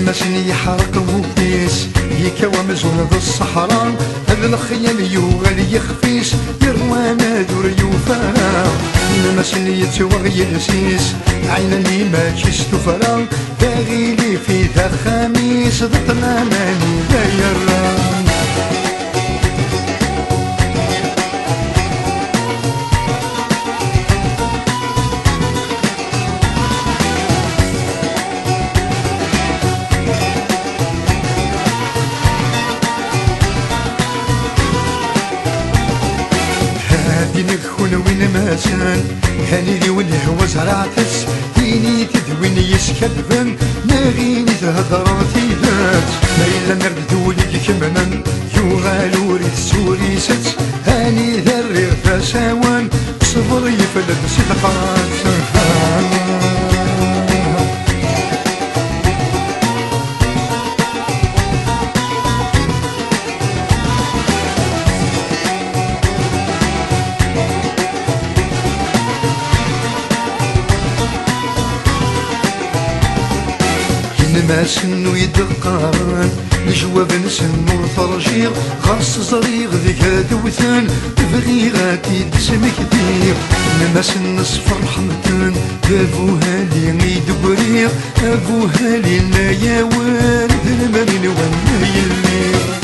ماشي يحرق وفيس يكوى مزون ذو الصحراء هذا الخيال يوغل يخفيس يروى نادر يوفا ماشي يتوغ يغسيس عينني ما تشتفرا باغي في ذا خميس ضطنا ماني لا يرى نكون وين ما كان هاني لي والهوا زرعتس ديني تدوين يسكبن ناغيني تهضر تيهات ما إلا نردو لك كمنا يوغالو ريت سوريست هاني ذري فساوان صبر يفلد صدقات ما سنو يدقان الجواب نسنو الفرجيغ غرس زريغ ذيك دوثان تبغي غادي تسمك دير ما سن صفر حمدان ابوها لي يدبريغ ابوها لي لا يا والد المرين وانا يلي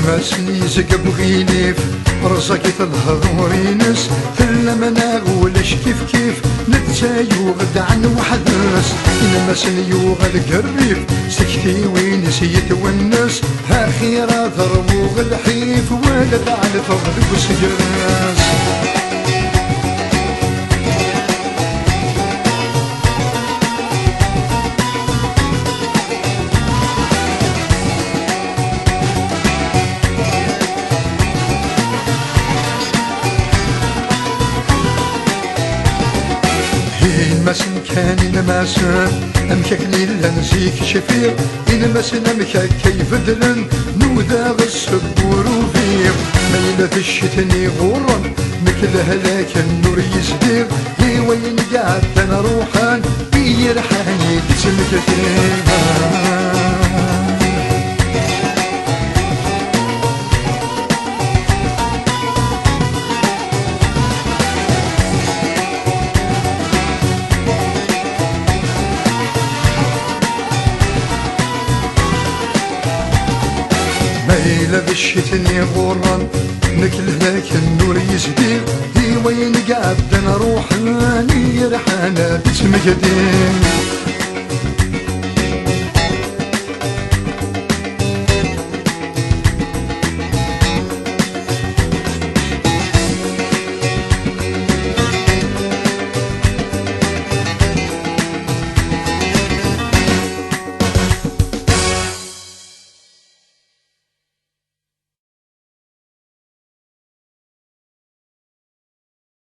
ما سنيزك بغيليف رزقي الهضورينس لما ناغولش كيف نتسايو غد عن وحدس إنما سنيو غد قريف سكتي وين سيتونس هاخيرا ضربو غد حيف ولد على فضل وسجراس المسن كان المسن أمكك ليلا نسيك شفير المسن أمكك كيف دلن نوذا غصبور وفير ميلة الشتني غورا مثل هلاك النور يزدير هي وين قاعد أنا روحان بيرحاني تسمك فيها ميلة بالشتني غوران نكل هاك النور يزدير هي وين قاعد انا روحاني ريحانة باسمك دير